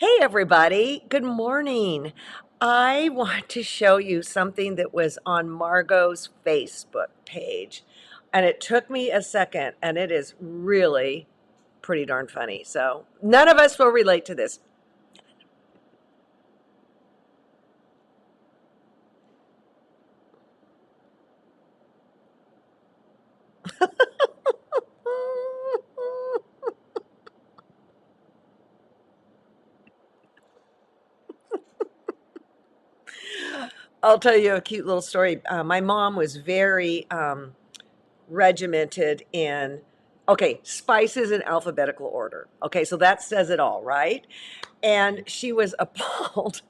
Hey everybody, good morning. I want to show you something that was on Margot's Facebook page, and it took me a second, and it is really pretty darn funny. So none of us will relate to this. I'll tell you a cute little story. My mom was very regimented in, okay, spices in alphabetical order. Okay, so that says it all, right? And she was appalled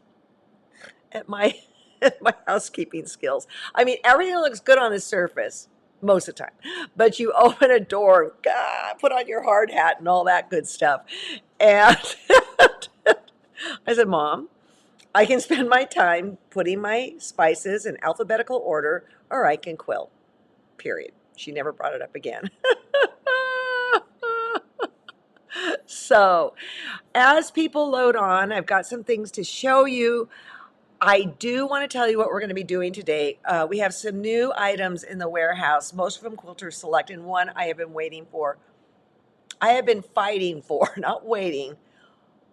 at my at my housekeeping skills. I mean, everything looks good on the surface most of the time, but you open a door, God, put on your hard hat and all that good stuff. And I said, Mom, I can spend my time putting my spices in alphabetical order, or I can quilt. Period. She never brought it up again. So, as people load on, I've got some things to show you. I do want to tell you what we're going to be doing today. We have some new items in the warehouse, most of them Quilter Select, and one I have been waiting for. I have been fighting for, not waiting,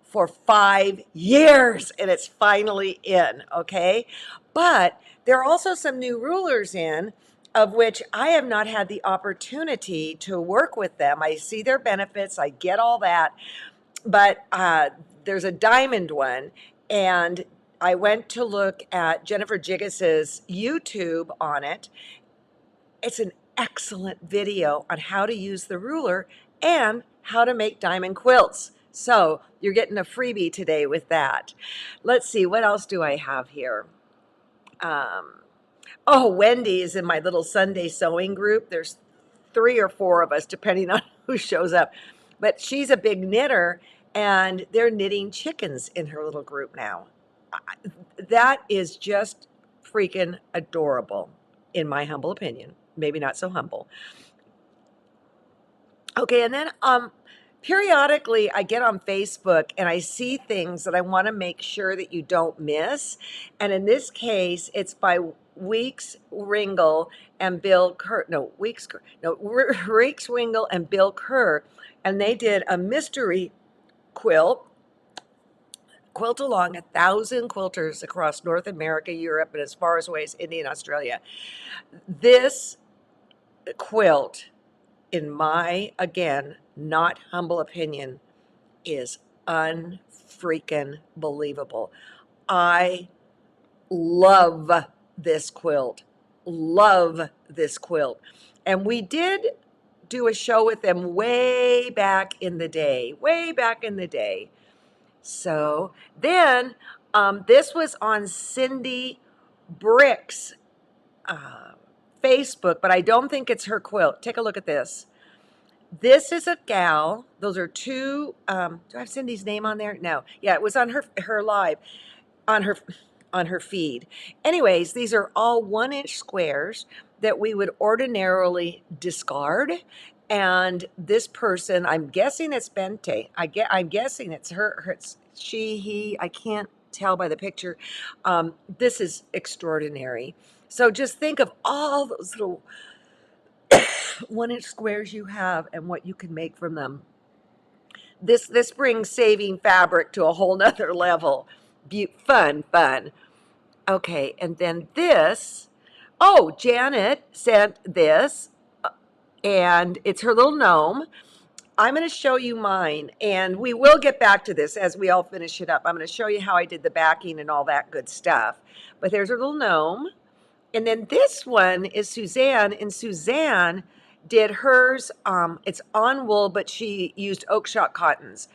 for 5 years, and it's finally in, okay? But there are also some new rulers in, of which I have not had the opportunity to work with them. I see their benefits, I get all that, but there's a diamond one, and I went to look at Jennifer Jiggis's YouTube on it. It's an excellent video on how to use the ruler and how to make diamond quilts. So you're getting a freebie today with that. Let's see, what else do I have here? Oh, Wendy is in my little Sunday sewing group. There's 3 or 4 of us, depending on who shows up. But she's a big knitter, and they're knitting chickens in her little group now. That is just freaking adorable, in my humble opinion. Maybe not so humble. Okay, and then periodically I get on Facebook and I see things that I want to make sure that you don't miss. And in this case, it's by Weeks Ringle and Bill Kerr. No, Weeks Kerr. No, Weeks Ringle and Bill Kerr, and they did a mystery quilt along 1,000 quilters across North America, Europe, and as far as away as India and Australia. This quilt, in my, again, not humble opinion, is unfreaking believable. I love this quilt. Love this quilt. And we did do a show with them way back in the day. Way back in the day. So then this was on Cindy Brick's Facebook, but I don't think it's her quilt. Take a look at this. This is a gal. Those are two. Do I have Cindy's name on there? No. Yeah, it was on her live, on her feed. Anyways, these are all 1-inch squares that we would ordinarily discard. And this person, I'm guessing it's Bente. I'm guessing it's her. It's she, he. I can't tell by the picture. This is extraordinary. So just think of all those little 1-inch squares you have and what you can make from them. This brings saving fabric to a whole nother level. Fun. Okay, and then this. Oh, Janet sent this, and it's her little gnome. I'm going to show you mine, and we will get back to this as we all finish it up. I'm going to show you how I did the backing and all that good stuff. But there's her little gnome. And then this one is Suzanne, and Suzanne did hers. It's on wool, but she used oak shock cottons.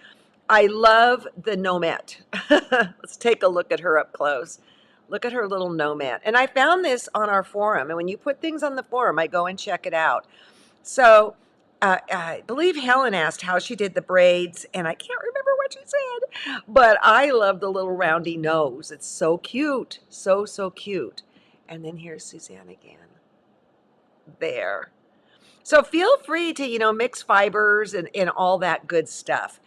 I love the gnomette. Let's take a look at her up close. Look at her little gnomette. And I found this on our forum. And when you put things on the forum, I go and check it out. So I believe Helen asked how she did the braids, and I can't remember what she said. But I love the little roundy nose. It's so cute. So cute. And then here's Suzanne again. There. So feel free to, mix fibers and all that good stuff.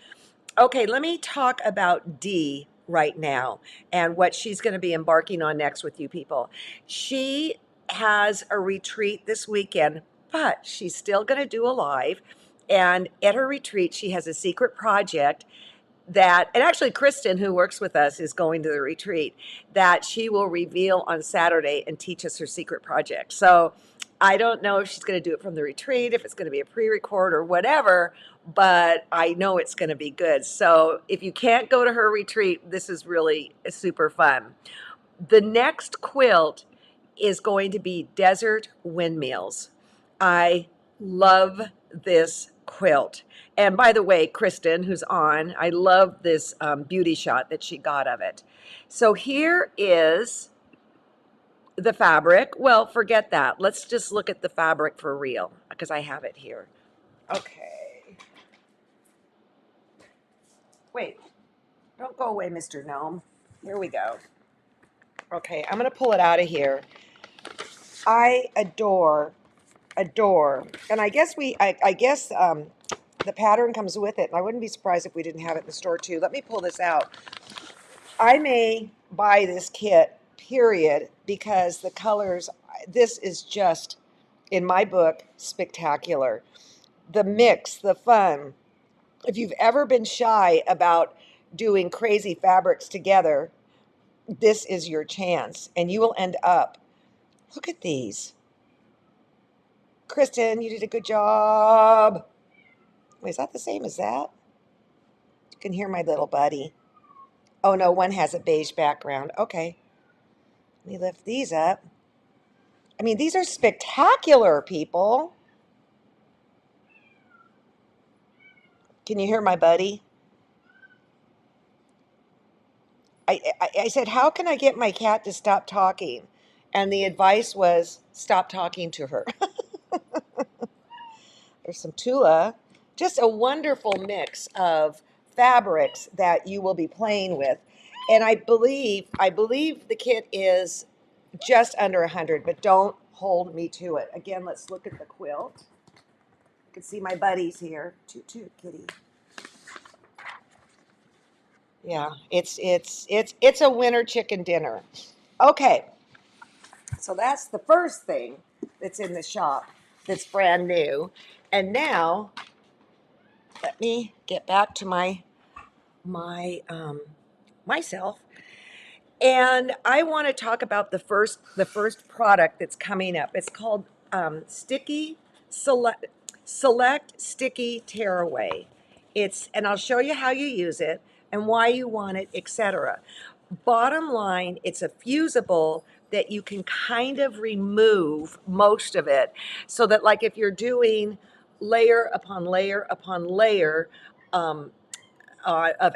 Okay, let me talk about Dee right now and what she's going to be embarking on next with you people. She has a retreat this weekend, but she's still going to do a live. And at her retreat, she has a secret project that, and actually Kristen, who works with us, is going to the retreat, that she will reveal on Saturday and teach us her secret project. So I don't know if she's going to do it from the retreat, if it's going to be a pre-record or whatever, but I know it's going to be good. So if you can't go to her retreat, this is really super fun. The next quilt is going to be Desert Windmills. I love this quilt. And by the way, Kristen, who's on, I love this beauty shot that she got of it. So here is the fabric. Well, forget that. Let's just look at the fabric for real because I have it here. Okay. Wait, don't go away, Mr. Gnome. Here we go. Okay, I'm going to pull it out of here. I adore, and I guess the pattern comes with it. And I wouldn't be surprised if we didn't have it in the store too. Let me pull this out. I may buy this kit, period, because the colors, this is just, in my book, spectacular. The mix, the fun. If you've ever been shy about doing crazy fabrics together, this is your chance, and you will end up. Look at these. Kristen, you did a good job. Wait, is that the same as that? You can hear my little buddy. Oh, no, one has a beige background. Okay. Let me lift these up. I mean, these are spectacular, people. Can you hear my buddy? I said, how can I get my cat to stop talking? And the advice was, stop talking to her. There's some Tula. Just a wonderful mix of fabrics that you will be playing with. And I believe the kit is just under 100, but don't hold me to it. Again, let's look at the quilt. You can see my buddies here. Toot toot, kitty. Yeah, it's a winter chicken dinner. Okay, so that's the first thing that's in the shop that's brand new. And now, let me get back to myself. And I want to talk about the first product that's coming up. It's called Sticky Select Sticky Tearaway. And I'll show you how you use it and why you want it, etc. Bottom line, it's a fusible that you can kind of remove most of it, so that like if you're doing layer upon layer upon layer, of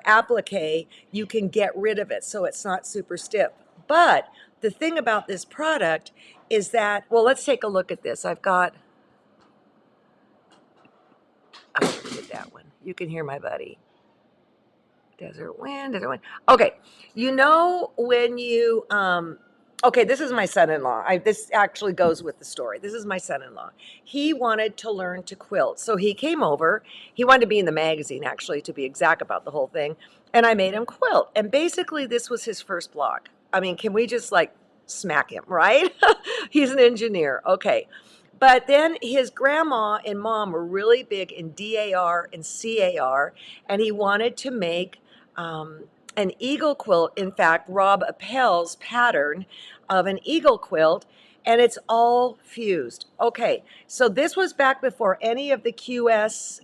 applique, you can get rid of it so it's not super stiff. But the thing about this product is that, well, let's take a look at this. I've got, oh, look at that one. You can hear my buddy. Desert wind. Okay, you know when you, okay, this is my son-in-law. This actually goes with the story. This is my son-in-law. He wanted to learn to quilt. So he came over. He wanted to be in the magazine, actually, to be exact about the whole thing. And I made him quilt. And basically, this was his first block. I mean, can we just like smack him, right? He's an engineer. Okay. But then his grandma and mom were really big in DAR and CAR, and he wanted to make an eagle quilt. In fact, Rob Appel's pattern of an eagle quilt, and it's all fused. Okay, so this was back before any of the QS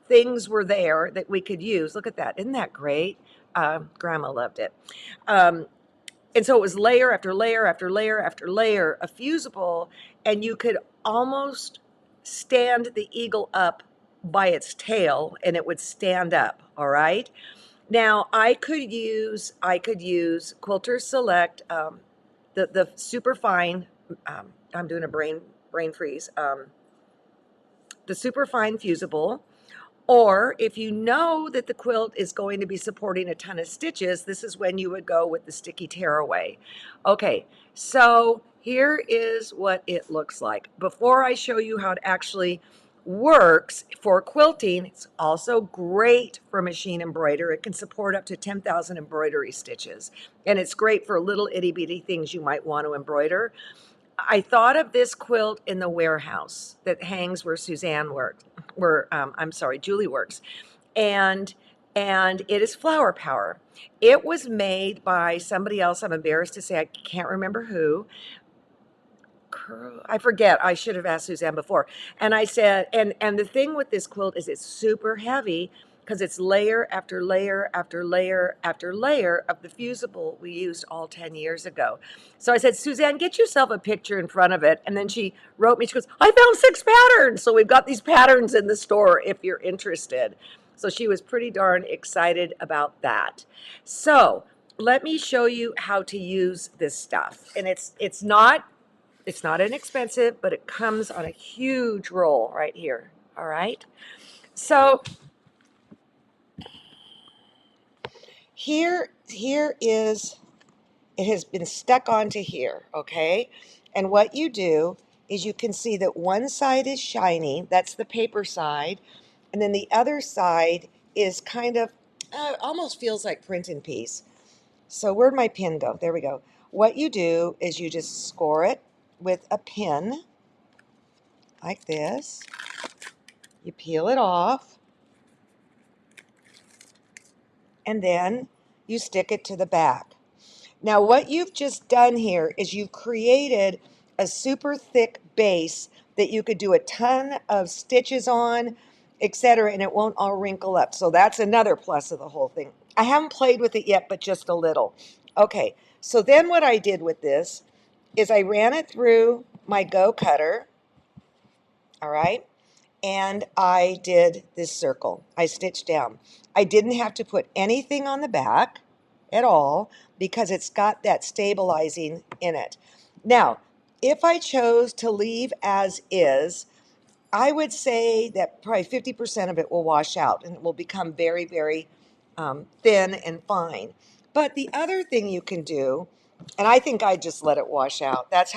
things were there that we could use. Look at that. Isn't that great? Grandma loved it. And so it was layer after layer after layer after layer of fusible, and you could almost stand the eagle up by its tail and it would stand up, all right? Now I could use Quilter Select, the super fine, I'm doing a brain freeze, the super fine fusible. Or if you know that the quilt is going to be supporting a ton of stitches, this is when you would go with the sticky tearaway. Okay, so here is what it looks like. Before I show you how to actually works for quilting. It's also great for machine embroider. It can support up to 10,000 embroidery stitches. And it's great for little itty bitty things you might want to embroider. I thought of this quilt in the warehouse that hangs where Suzanne worked, Julie works. And it is flower power. It was made by somebody else. I'm embarrassed to say, I can't remember who. I forget. I should have asked Suzanne before. And I said, and the thing with this quilt is it's super heavy because it's layer after layer after layer after layer of the fusible we used all 10 years ago. So I said, Suzanne, get yourself a picture in front of it. And then she wrote me, she goes, I found 6 patterns. So we've got these patterns in the store if you're interested. So she was pretty darn excited about that. So let me show you how to use this stuff. And it's not inexpensive, but it comes on a huge roll right here. All right. So here is, it has been stuck onto here. Okay. And what you do is you can see that one side is shiny. That's the paper side. And then the other side is kind of, almost feels like print and piece. So where'd my pin go? There we go. What you do is you just score it with a pin like this. You peel it off, and then you stick it to the back. Now, what you've just done here is you've created a super thick base that you could do a ton of stitches on, etc., and it won't all wrinkle up. So that's another plus of the whole thing. I haven't played with it yet, but just a little. Okay, so then what I did with this is I ran it through my Go Cutter, all right? And I did this circle. I stitched down. I didn't have to put anything on the back at all because it's got that stabilizing in it. Now, if I chose to leave as is, I would say that probably 50% of it will wash out and it will become very, very thin and fine. But the other thing you can do, and I think I just let it wash out. That's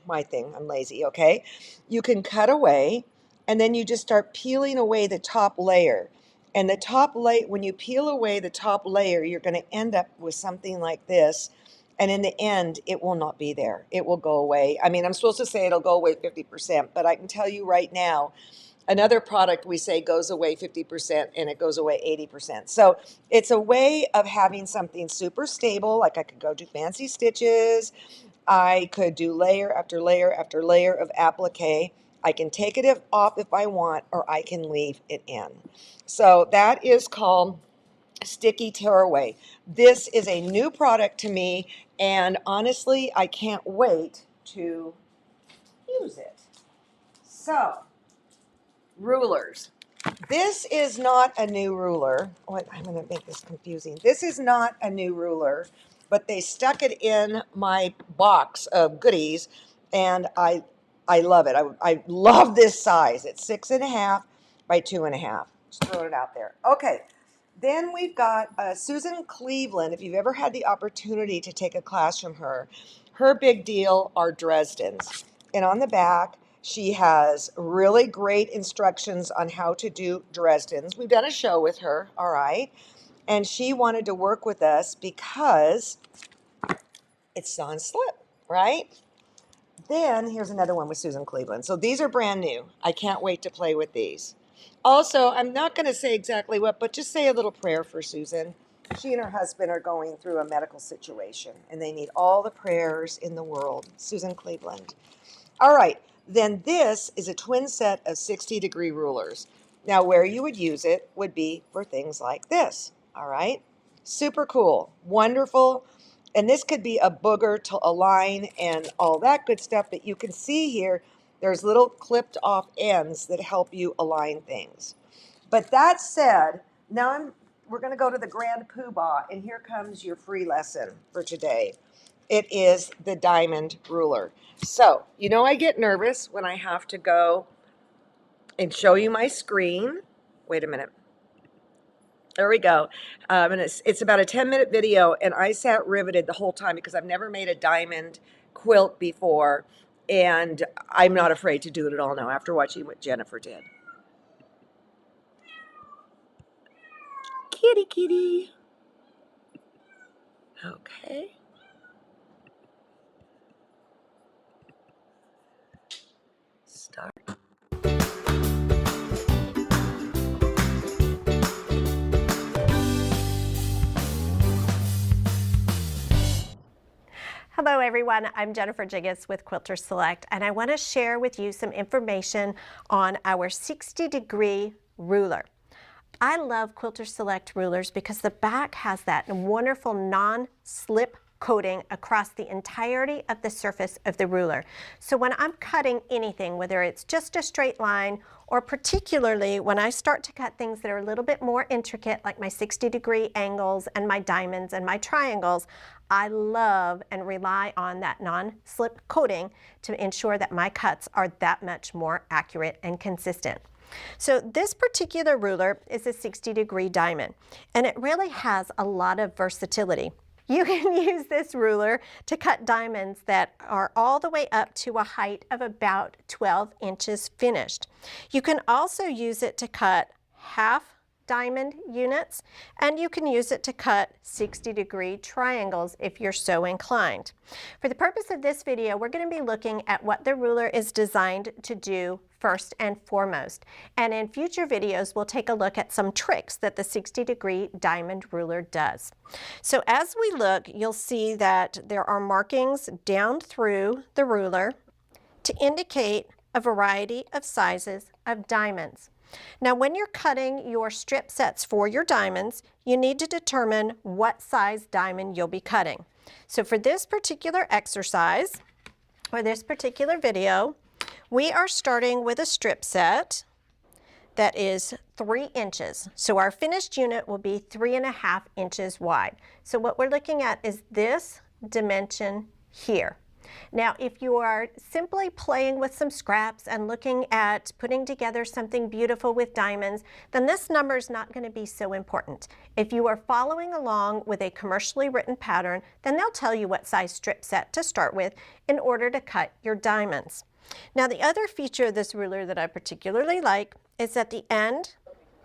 my thing. I'm lazy, okay? You can cut away, and then you just start peeling away the top layer. And the top layer, when you peel away the top layer, you're going to end up with something like this. And in the end, it will not be there. It will go away. I mean, I'm supposed to say it'll go away 50%, but I can tell you right now, another product we say goes away 50% and it goes away 80%. So it's a way of having something super stable. Like I could go do fancy stitches. I could do layer after layer after layer of applique. I can take it off if I want, or I can leave it in. So that is called Sticky Tearaway. This is a new product to me, and honestly, I can't wait to use it. So, rulers. This is not a new ruler. Oh, I'm going to make this confusing. This is not a new ruler, but they stuck it in my box of goodies, and I love it. I love this size. It's 6.5 by 2.5. Just throwing it out there. Okay. Then we've got Susan Cleveland. If you've ever had the opportunity to take a class from her, her big deal are Dresdens. And on the back, she has really great instructions on how to do Dresdens. We've done a show with her, all right? And she wanted to work with us because it's on slip, right? Then here's another one with Susan Cleveland. So these are brand new. I can't wait to play with these. Also, I'm not going to say exactly what, but just say a little prayer for Susan. She and her husband are going through a medical situation, and they need all the prayers in the world. Susan Cleveland. All right, then this is a twin set of 60-degree rulers. Now, where you would use it would be for things like this, all right? Super cool, wonderful. And this could be a booger to align and all that good stuff, but you can see here, there's little clipped off ends that help you align things. But that said, now we're going to go to the Grand Poobah, and here comes your free lesson for today. It is the diamond ruler. So, you know I get nervous when I have to go and show you my screen. Wait a minute. There we go. And it's about a 10-minute video, and I sat riveted the whole time because I've never made a diamond quilt before. And I'm not afraid to do it at all now after watching what Jennifer did. Kitty, kitty. Okay. Start. Hello everyone, I'm Jennifer Jiggis with Quilter Select, and I want to share with you some information on our 60-degree ruler. I love Quilter Select rulers because the back has that wonderful non-slip coating across the entirety of the surface of the ruler. So when I'm cutting anything, whether it's just a straight line or particularly when I start to cut things that are a little bit more intricate, like my 60-degree angles and my diamonds and my triangles, I love and rely on that non-slip coating to ensure that my cuts are that much more accurate and consistent. So this particular ruler is a 60-degree diamond, and it really has a lot of versatility. You can use this ruler to cut diamonds that are all the way up to a height of about 12 inches finished. You can also use it to cut half diamond units, and you can use it to cut 60-degree triangles if you're so inclined. For the purpose of this video, we're going to be looking at what the ruler is designed to do first and foremost. And in future videos, we'll take a look at some tricks that the 60-degree diamond ruler does. So as we look, you'll see that there are markings down through the ruler to indicate a variety of sizes of diamonds. Now, when you're cutting your strip sets for your diamonds, you need to determine what size diamond you'll be cutting. So for this particular exercise, or this particular video, we are starting with a strip set that is 3 inches. So our finished unit will be 3.5 inches wide. So what we're looking at is this dimension here. Now, if you are simply playing with some scraps and looking at putting together something beautiful with diamonds, then this number is not going to be so important. If you are following along with a commercially written pattern, then they'll tell you what size strip set to start with in order to cut your diamonds. Now, the other feature of this ruler that I particularly like is that the end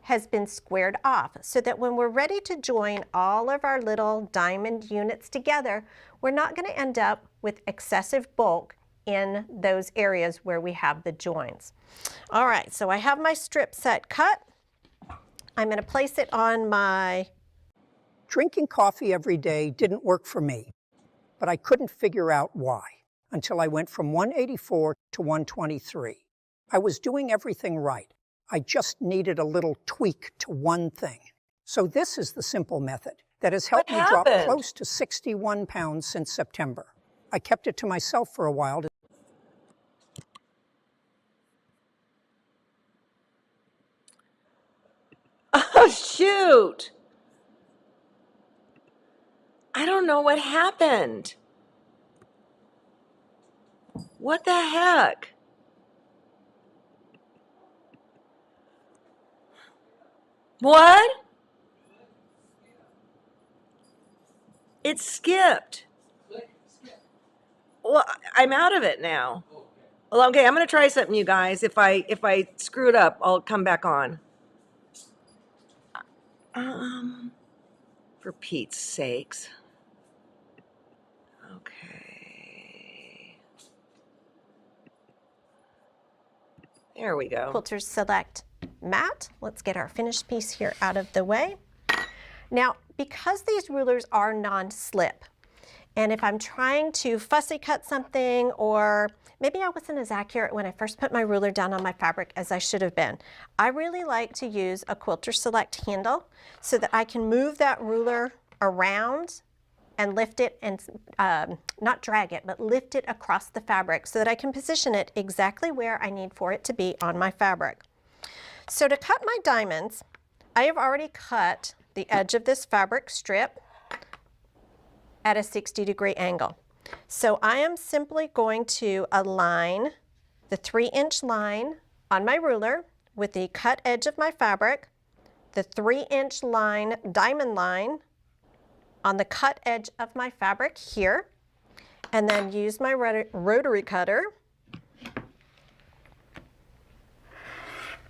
has been squared off so that when we're ready to join all of our little diamond units together, we're not going to end up with excessive bulk in those areas where we have the joins. All right, so I have my strip set cut. I'm going to place it on my... Drinking coffee every day didn't work for me, but I couldn't figure out why until I went from 184 to 123. I was doing everything right. I just needed a little tweak to one thing. So this is the simple method that has helped me drop close to 61 pounds since September. I kept it to myself for a while. Oh, shoot. I don't know what happened. What the heck? What? It skipped. Well, I'm out of it now. Well, okay, I'm going to try something, you guys. If I screw it up, I'll come back on. For Pete's sakes. Okay. There we go. Quilter Select mat. Let's get our finished piece here out of the way. Now, because these rulers are non-slip, and if I'm trying to fussy cut something, or maybe I wasn't as accurate when I first put my ruler down on my fabric as I should have been, I really like to use a Quilter Select handle so that I can move that ruler around and lift it and not drag it, but lift it across the fabric so that I can position it exactly where I need for it to be on my fabric. So to cut my diamonds, I have already cut the edge of this fabric strip at a 60-degree angle. So I am simply going to align the 3-inch line on my ruler with the cut edge of my fabric, the 3-inch line, diamond line, on the cut edge of my fabric here, and then use my rotary cutter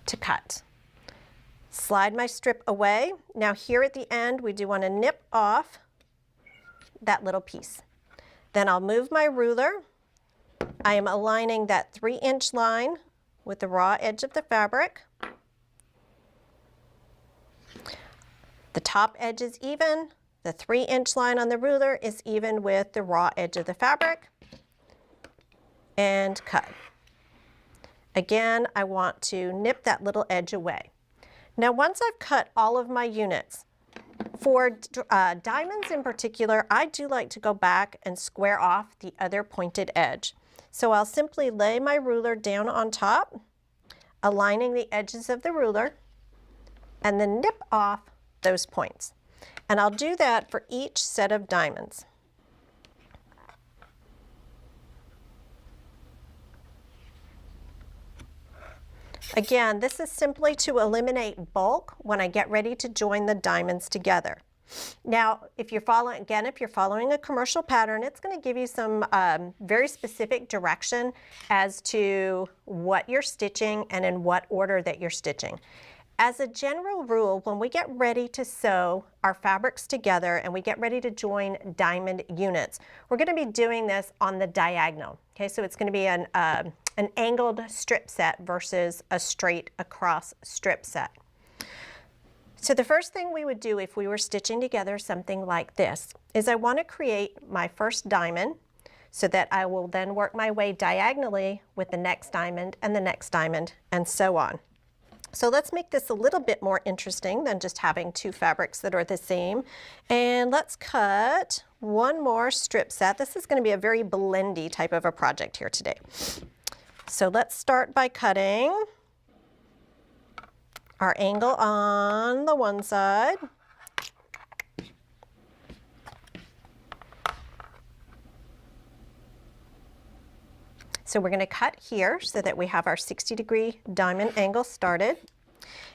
to cut. Slide my strip away. Now here at the end, we do want to nip off that little piece. Then I'll move my ruler. I am aligning that 3-inch line with the raw edge of the fabric. The top edge is even. The 3-inch line on the ruler is even with the raw edge of the fabric. And cut. Again, I want to nip that little edge away. Now once I've cut all of my units, for diamonds in particular, I do like to go back and square off the other pointed edge. So I'll simply lay my ruler down on top, aligning the edges of the ruler, and then nip off those points. And I'll do that for each set of diamonds. Again, this is simply to eliminate bulk when I get ready to join the diamonds together. Now, if you're following a commercial pattern, it's going to give you some very specific direction as to what you're stitching and in what order that you're stitching. As a general rule, when we get ready to sew our fabrics together and we get ready to join diamond units, we're going to be doing this on the diagonal. Okay, so it's going to be an angled strip set versus a straight across strip set. So the first thing we would do if we were stitching together something like this is I want to create my first diamond so that I will then work my way diagonally with the next diamond and the next diamond and so on. So let's make this a little bit more interesting than just having two fabrics that are the same. And let's cut one more strip set. This is going to be a very blendy type of a project here today. So let's start by cutting our angle on the one side. So we're going to cut here so that we have our 60-degree diamond angle started.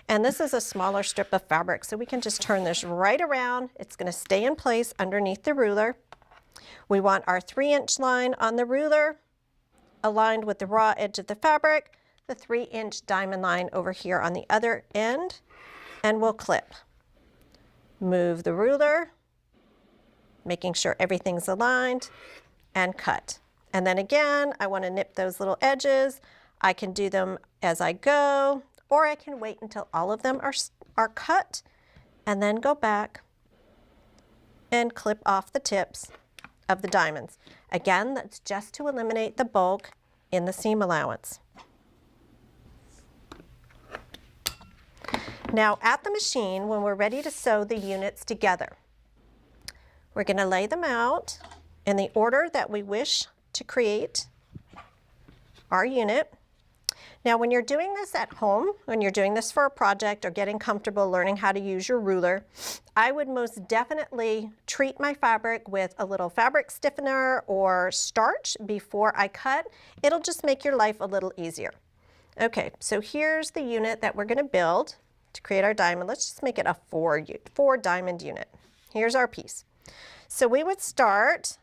And this is a smaller strip of fabric, so we can just turn this right around. It's going to stay in place underneath the ruler. We want our 3-inch line on the ruler aligned with the raw edge of the fabric, the 3-inch diamond line over here on the other end, and we'll clip. Move the ruler, making sure everything's aligned, and cut. And then again, I want to nip those little edges. I can do them as I go, or I can wait until all of them are cut, and then go back and clip off the tips of the diamonds. Again, that's just to eliminate the bulk in the seam allowance. Now at the machine, when we're ready to sew the units together, we're going to lay them out in the order that we wish to create our unit. Now when you're doing this at home, when you're doing this for a project or getting comfortable learning how to use your ruler, I would most definitely treat my fabric with a little fabric stiffener or starch before I cut. It'll just make your life a little easier. Okay, so here's the unit that we're going to build to create our diamond. Let's just make it a four diamond unit. Here's our piece. So we would start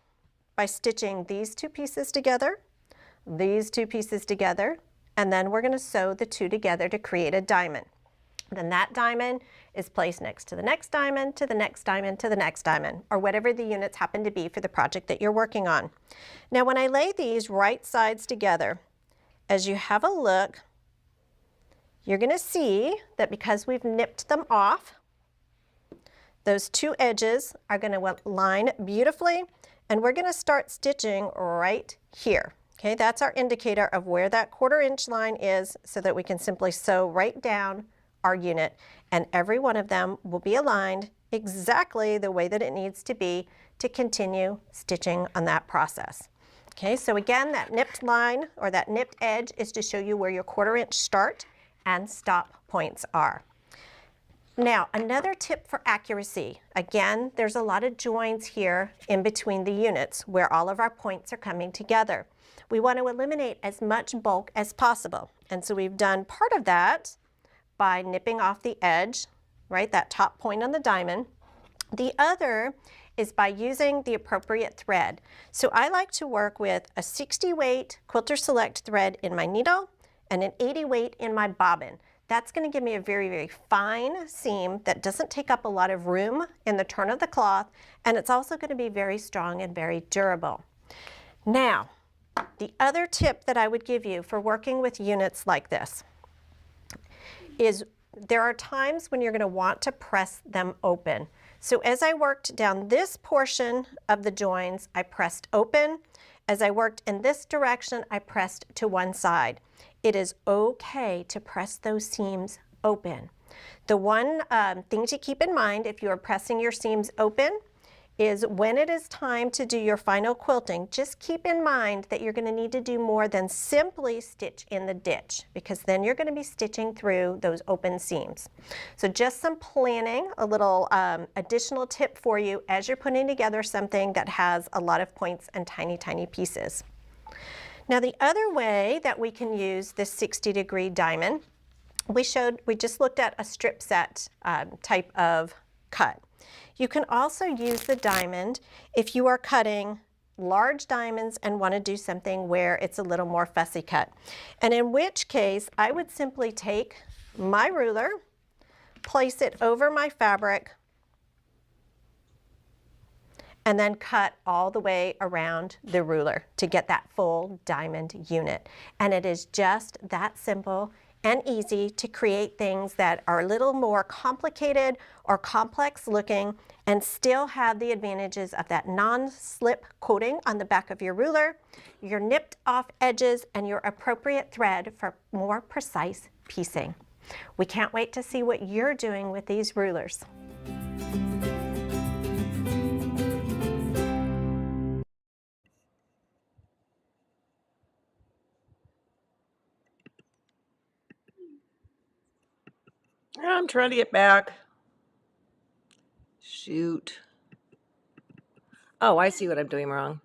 by stitching these two pieces together, these two pieces together, and then we're going to sew the two together to create a diamond. Then that diamond is placed next to the next diamond, to the next diamond, to the next diamond, or whatever the units happen to be for the project that you're working on. Now when I lay these right sides together, as you have a look, you're going to see that because we've nipped them off, those two edges are going to line beautifully, and we're going to start stitching right here. Okay, that's our indicator of where that 1/4 inch line is so that we can simply sew right down our unit, and every one of them will be aligned exactly the way that it needs to be to continue stitching on that process. Okay, so again, that nipped line or that nipped edge is to show you where your 1/4 inch start and stop points are. Now, another tip for accuracy. Again, there's a lot of joins here in between the units where all of our points are coming together. We want to eliminate as much bulk as possible. And so we've done part of that by nipping off the edge, right, that top point on the diamond. The other is by using the appropriate thread. So I like to work with a 60 weight Quilter Select thread in my needle and an 80 weight in my bobbin. That's going to give me a very, very fine seam that doesn't take up a lot of room in the turn of the cloth, and it's also going to be very strong and very durable. Now, the other tip that I would give you for working with units like this is there are times when you're going to want to press them open. So as I worked down this portion of the joins, I pressed open. As I worked in this direction, I pressed to one side. It is okay to press those seams open. The one thing to keep in mind if you are pressing your seams open is when it is time to do your final quilting, just keep in mind that you're going to need to do more than simply stitch in the ditch, because then you're going to be stitching through those open seams. So just some planning, a little additional tip for you as you're putting together something that has a lot of points and tiny, tiny pieces. Now the other way that we can use this 60-degree diamond, we just looked at a strip set type of cut. You can also use the diamond if you are cutting large diamonds and want to do something where it's a little more fussy cut. And in which case, I would simply take my ruler, place it over my fabric, and then cut all the way around the ruler to get that full diamond unit. And it is just that simple and easy to create things that are a little more complicated or complex looking and still have the advantages of that non-slip coating on the back of your ruler, your nipped off edges, and your appropriate thread for more precise piecing. We can't wait to see what you're doing with these rulers. I'm trying to get back. Shoot. Oh, I see what I'm doing wrong.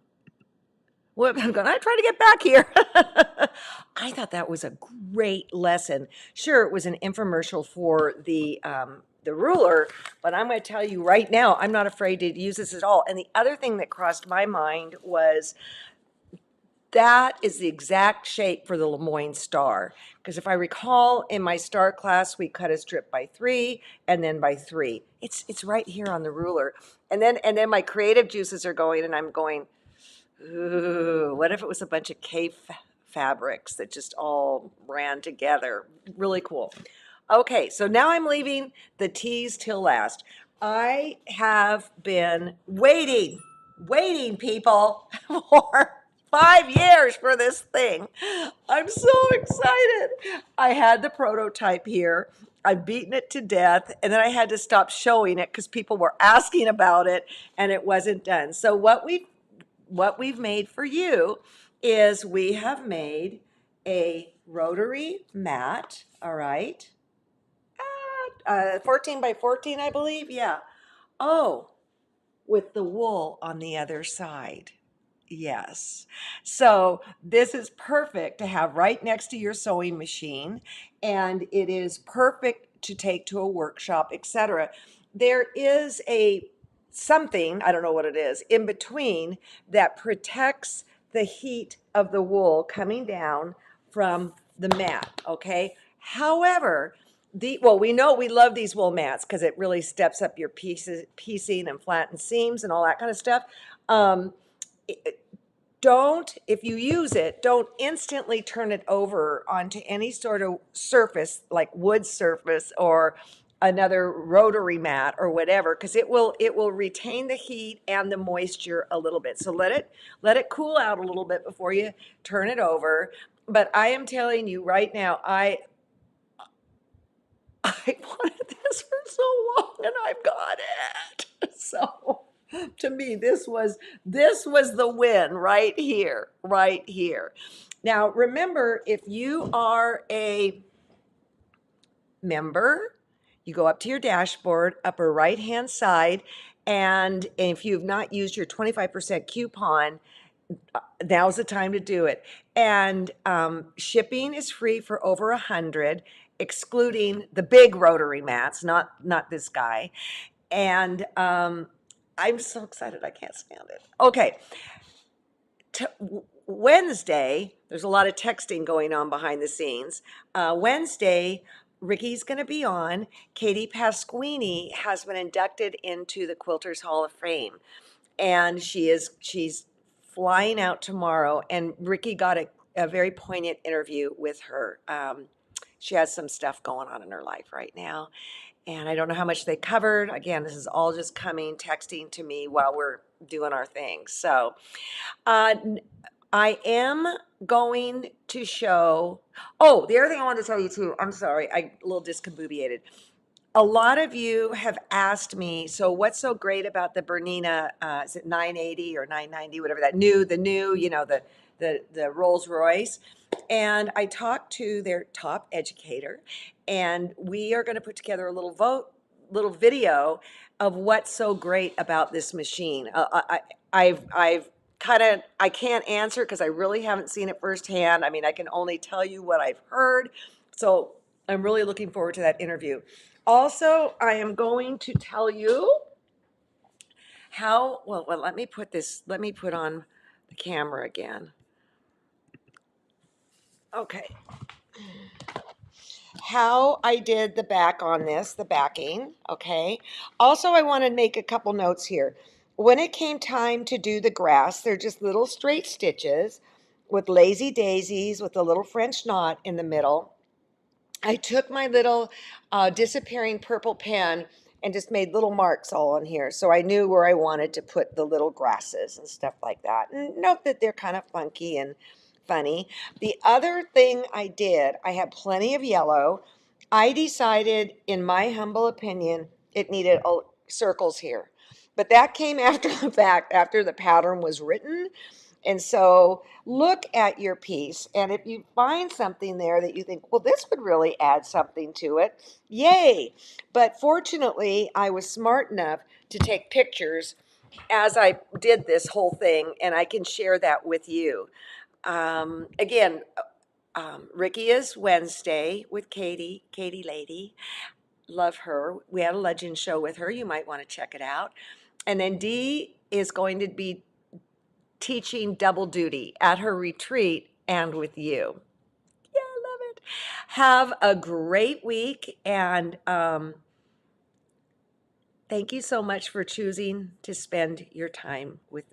What I'm going, I try to get back here. I thought that was a great lesson. Sure, it was an infomercial for the ruler, but I'm going to tell you right now, I'm not afraid to use this at all. And the other thing that crossed my mind was that is the exact shape for the Lemoyne star. Because if I recall, in my star class, we cut a strip by 3 and then by 3. It's right here on the ruler. And then my creative juices are going, and I'm going, ooh, what if it was a bunch of cave fabrics that just all ran together? Really cool. Okay, so now I'm leaving the tease till last. I have been waiting, people, for 5 years for this thing. I'm so excited. I had the prototype here. I've beaten it to death, and then I had to stop showing it because people were asking about it, and it wasn't done. So what we've made for you is we have made a rotary mat, all right? 14 by 14, I believe, yeah. Oh, with the wool on the other side. Yes. So this is perfect to have right next to your sewing machine, and it is perfect to take to a workshop, etc. There is something, I don't know what it is, in between that protects the heat of the wool coming down from the mat, okay? However, we know we love these wool mats because it really steps up your piecing and flatten seams and all that kind of stuff. If you use it, don't instantly turn it over onto any sort of surface like wood surface or another rotary mat or whatever, because it will retain the heat and the moisture a little bit. So let it cool out a little bit before you turn it over. But I am telling you right now, I wanted this for so long, and I've got it. So to me, this was the win right here, right here. Now, remember, if you are a member, you go up to your dashboard, upper right-hand side, and if you've not used your 25% coupon, now's the time to do it. And shipping is free for over 100, excluding the big rotary mats, not this guy. And I'm so excited, I can't stand it. Okay, Wednesday, there's a lot of texting going on behind the scenes. Wednesday, Ricky's going to be on. Katie Pasquini has been inducted into the Quilters Hall of Fame, and she's flying out tomorrow. And Ricky got a very poignant interview with her. She has some stuff going on in her life right now, and I don't know how much they covered. Again, this is all just coming, texting to me while we're doing our thing. So, uh, I am going to show. Oh, the other thing I wanted to tell you too. I'm sorry, I a little discombobulated. A lot of you have asked me, so what's so great about the Bernina, is it 980 or 990, whatever that the new, the Rolls Royce. And I talked to their top educator, and we are going to put together a little video of what's so great about this machine. I've kind of, I can't answer because I really haven't seen it firsthand. I mean, I can only tell you what I've heard. So I'm really looking forward to that interview. Also, I am going to tell you how, well, let me put on the camera again. Okay. How I did the back on this, the backing, okay? Also, I want to make a couple notes here. When it came time to do the grass, they're just little straight stitches with lazy daisies with a little French knot in the middle. I took my little disappearing purple pen and just made little marks all on here. So I knew where I wanted to put the little grasses and stuff like that. And note that they're kind of funky and funny. The other thing I did, I had plenty of yellow. I decided, in my humble opinion, it needed circles here. But that came after the fact, after the pattern was written. And so look at your piece, and if you find something there that you think, well, this would really add something to it, yay. But fortunately, I was smart enough to take pictures as I did this whole thing, and I can share that with you. Again, Ricky is Wednesday with Katie Lady. Love her. We had a legend show with her. You might want to check it out. And then Dee is going to be teaching double duty at her retreat and with you. Yeah, I love it. Have a great week, and thank you so much for choosing to spend your time with me.